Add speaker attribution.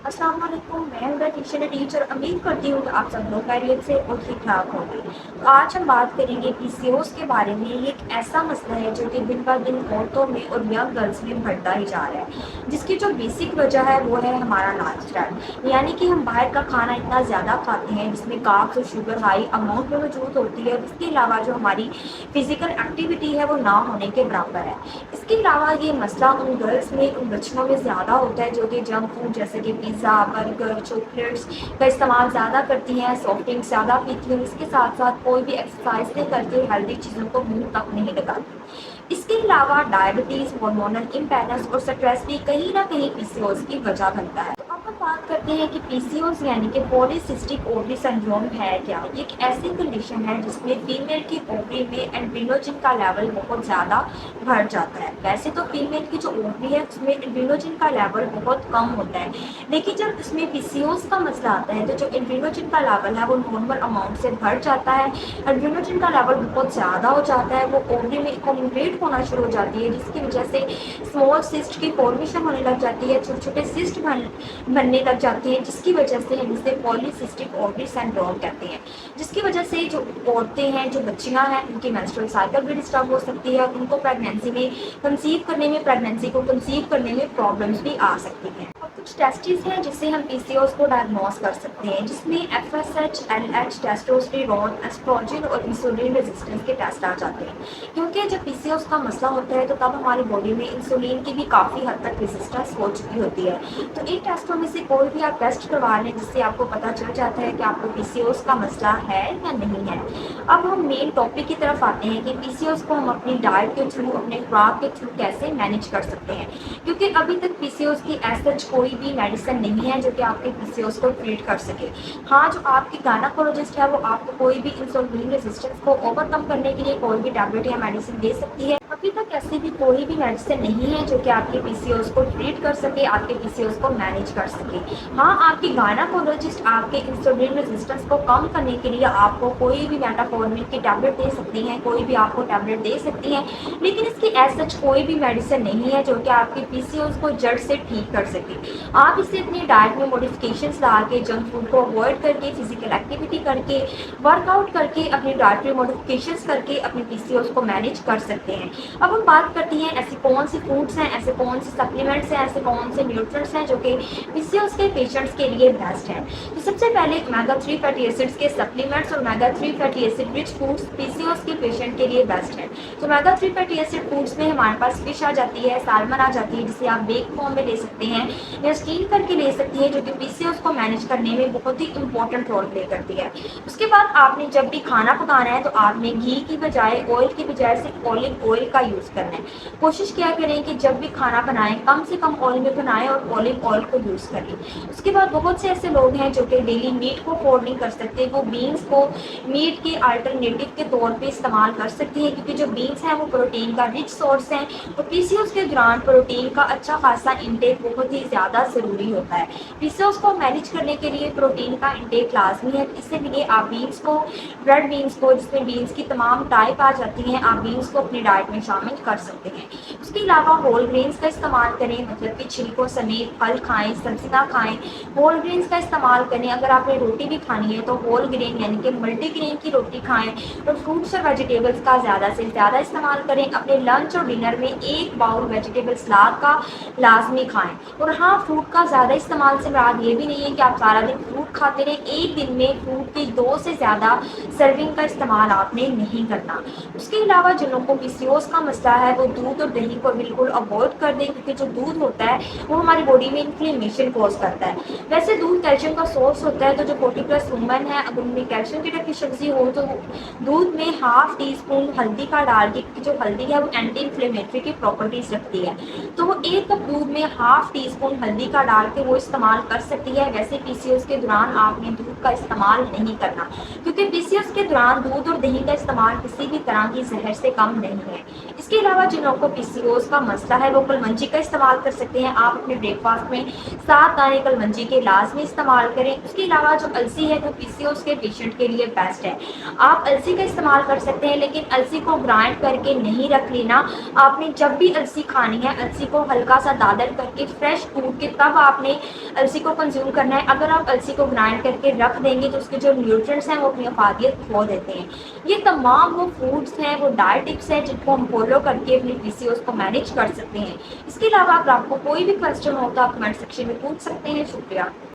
Speaker 1: अस्सलाम वालेकुम। मैं हूँ टीचर टीचर उम्मीद करती हूँ कि आप सब लोग खैरियत से और ठीक ठाक होंगे। तो आज हम बात करेंगे पीसीओएस के बारे में। ये एक ऐसा मसला है जो कि दिन ब दिन औरतों में और यंग गर्ल्स में बढ़ता ही जा रहा है, जिसकी जो बेसिक वजह है वो है हमारा लाइफस्टाइल। यानी कि हम बाहर का खाना इतना ज़्यादा खाते हैं जिसमें कार्ब्स और शुगर हाई अमाउंट में मौजूद होती है, और इसके अलावा जो हमारी फिजिकल एक्टिविटी है वो ना होने के बराबर है। इसके अलावा ये मसला उन गर्ल्स में, उन बच्चियों में ज़्यादा होता है जो कि जंक फूड जैसे कि पिज़्ज़ा, बर्गर, चॉकलेट्स का इस्तेमाल ज़्यादा करती हैं, सॉफ्ट ड्रिंक्स ज़्यादा पीती हैं। इसके साथ साथ कोई भी एक्सरसाइज नहीं करती, हेल्दी चीज़ों को मुंह तक नहीं लगाती। इसके अलावा डायबिटीज़, हार्मोनल इम्बैलेंस और स्ट्रेस भी कहीं ना कहीं पीसीओएस की वजह बनता है। तो अब हम बात करते हैं कि पीसीओएस यानी कि पॉलीसिस्टिक ओवरी सिंड्रोम है क्या। ये एक ऐसी कंडीशन है जिसमें फीमेल की ओवरी में एंड्रोजन का लेवल बहुत ज़्यादा बढ़ जाता है। वैसे तो फीमेल की जो ओवरी है उसमें एंड्रोजन का लेवल बहुत कम होता है, लेकिन जब इसमें पीसीओएस का मसला आता है तो जो एंड्रोजन का लेवल है वो नॉर्मल अमाउंट से बढ़ जाता है। एंड्रोजन का लेवल बहुत ज़्यादा हो जाता है, वो ओवरी में एक्यूमुलेट होना शुरू हो जाती है, जिसकी वजह से स्मॉल सिस्ट की फॉर्मेशन होने लग जाती है, छोटे छोटे सिस्ट बनने लग जाती है, जिसकी वजह से हम इसे पॉलीसिस्टिक ओवरी सिंड्रोम कहते हैं। जिसकी वजह से जो औरतें हैं, जो बच्चियां हैं, उनकी मेंस्ट्रुअल साइकिल भी डिस्टर्ब हो सकती है, उनको प्रेगनेंसी में कंसीव करने में, प्रेगनेंसी को कंसीव करने में प्रॉब्लम्स भी आ सकती हैं। और कुछ टेस्टिस हैं जिससे हम पीसीओएस को डायग्नोस कर सकते हैं, जिसमें एफएसएच, एलएच, टेस्टोस्टेरोन, एस्ट्रोजन और इंसुलिन रेजिस्टेंस के टेस्ट आ जाते हैं। क्योंकि जब पीसीओएस का मसला होता है तो तब हमारी बॉडी में इंसुलिन की भी काफ़ी हद तक रेजिस्टेंस हो चुकी होती है। तो इन टेस्टों में से कोई भी आप टेस्ट करवा लें, जिससे आपको पता चल जाता है कि आपको पीसीओएस का मसला है या नहीं है। अब हम मेन टॉपिक की तरफ आते हैं कि पीसीओएस को हम अपनी डाइट के थ्रू, अपने खुराक के थ्रू कैसे मैनेज कर सकते हैं। क्योंकि अभी तक पीसीओएस की एज सच कोई भी मेडिसिन नहीं है जो कि आपके पीसीओएस को ट्रीट कर सके। हाँ, जो आपकी गायनेकोलॉजिस्ट है वो आपको कोई भी इंसुलिन रेजिस्टेंस को ओवरकम करने के लिए कोई भी टैबलेट या मेडिसिन दे सकती है। अभी तक ऐसी भी कोई भी मेडिसिन नहीं है जो कि आपके पीसीओएस को ट्रीट कर सके, आपके पीसीओएस को मैनेज कर सके। हाँ, आपकी गायनेकोलॉजिस्ट आपके इंसुलिन रेजिस्टेंस को कम करने के लिए आपको कोई भी मेटाफॉर्मिन की टैबलेट दे सकती हैं, कोई भी आपको टैबलेट दे सकती हैं, लेकिन इसकी एज सच कोई भी मेडिसिन नहीं है जो कि आपके पीसीओएस को जड़ से ठीक कर सके। आप इसे अपनी डाइट में मॉडिफिकेशंस ला के, जंक फूड को अवॉइड करके, फिजिकल एक्टिविटी करके, वर्कआउट करके, अपनी डाइट में मॉडिफिकेशंस करके अपने पीसीओएस को मैनेज कर सकते हैं। अब हम बात करते हैं ऐसी कौन सी फूड्स हैं, ऐसे कौन से सप्लीमेंट्स हैं, ऐसे कौन से न्यूट्रिएंट्स हैं जो कि पीसीओएस के पेशेंट्स के लिए बेस्ट हैं। तो सबसे पहले ओमेगा 3 फैटी एसिड्स के सप्लीमेंट्स और omega 3 fatty acid rich foods PCOS के पेशेंट के लिए बेस्ट हैं। तो ओमेगा 3 फैटी एसिड फूड्स में हमारे पास फिश आ जाती है, सालमन आ जाती है, जिसे आप बेक फॉर्म में ले सकते हैं या स्टीम करके ले सकती है, जो कि पीसीओएस को मैनेज करने में बहुत ही इंपॉर्टेंट रोल प्ले करती है। उसके बाद आपने जब भी खाना पकाना है तो आपने घी की बजाय, ऑयल की बजाय सिर्फ ऑलिव ऑयल का यूज़ करना है। कोशिश किया करें कि जब भी खाना बनाएं कम से कम ऑयल में बनाएं और ऑलिव ऑयल को यूज़ करें। उसके बाद बहुत से ऐसे लोग हैं जो कि डेली मीट को अफोर्ड नहीं कर सकते, वो बीन्स को मीट के अल्टरनेटिव के तौर पे इस्तेमाल कर सकती हैं, क्योंकि जो बीन्स हैं वो प्रोटीन का रिच सोर्स हैं और पीसीओएस के दौरान प्रोटीन का अच्छा खासा इंटेक बहुत ही ज़्यादा ज़रूरी होता है। पीसीओएस को मैनेज करने के लिए प्रोटीन का इंटेक लाजमी है। इससे लिए आप बीन्स को, ब्रेड बीन्स को, जिसमें बीन्स की तमाम टाइप आ जाती हैं, आप बीन्स को अपनी डाइट में शामिल कर सकते हैं। उसके अलावा होल ग्रेन्स का इस्तेमाल करें, मतलब कि छिलकों समेत फल खाएं, सब्जियां खाएं, होल ग्रेन्स का इस्तेमाल करें। अगर आपने रोटी भी खानी है तो होल ग्रेन यानी कि मल्टी ग्रेन की रोटी खाएं और फ्रूट्स और वेजिटेबल्स का ज़्यादा से ज़्यादा इस्तेमाल करें। अपने लंच और डिनर में एक बाउल वेजिटेबल सलाद का लाजमी खाएं। और हाँ, फ्रूट का ज़्यादा इस्तेमाल से मुराद ये भी नहीं है कि आप सारा दिन फ्रूट खाते रहें। एक दिन में फ्रूट की 2 से ज़्यादा सर्विंग का इस्तेमाल आपने नहीं करना। उसके अलावा जिन लोगों को पीसीओएस का मसला है वो दूध और दही को बिल्कुल अवॉइड कर दें, क्योंकि जो दूध होता है वो हमारी बॉडी में इन्फ्लेमेशन कॉज करता है। वैसे दूध कैल्शियम का सोर्स होता है, तो जो 40+ वुमेन है अगर उनमें कैल्शियम की डेफिशिएंसी हो तो दूध में हाफ टी स्पून हल्दी का डाल के, क्योंकि जो हल्दी है वो एंटी इन्फ्लेमेटरी की प्रॉपर्टीज रखती है, तो वो 1 कप दूध में हाफ टी स्पून हल्दी का डाल के वो इस्तेमाल कर सकती है। वैसे पीसीओएस के दौरान आपने दूध का इस्तेमाल नहीं करना, क्योंकि पीसीओएस के दौरान दूध और दही का इस्तेमाल किसी भी तरह की जहर से कम नहीं है। اس کے علاوہ جن لوگوں کو پی سی اوز کا مسئلہ ہے وہ کلمنجی کا استعمال کر سکتے ہیں. آپ اپنے بریک فاسٹ میں 7 دانے کلمنجی کے لازمی استعمال کریں. اس کے علاوہ جو السی ہے وہ پی سی اوز کے پیشنٹ کے لیے بیسٹ ہے. آپ السی کا استعمال کر سکتے ہیں لیکن السی کو گرائنڈ کر کے نہیں رکھ لینا. آپ نے جب بھی السی کھانی ہے السی کو ہلکا سا دادر کر کے فریش کوٹ کے تب آپ نے السی کو کنزیوم کرنا ہے. اگر آپ السی کو گرائنڈ کر کے رکھ دیں گے تو اس کے جو نیوٹرینٹس ہیں وہ اپنی افادیت کھو دیتے ہیں. یہ تمام وہ فوڈس ہیں وہ ڈائٹ ٹپس ہیں جن کو ہم فالو کر کے اپنی پی سی اوز کو مینیج کر سکتے ہیں. اس کے علاوہ اگر آپ کو کوئی بھی کوشچن ہو تو آپ کمنٹ سیکشن میں پوچھ سکتے ہیں. شکریہ.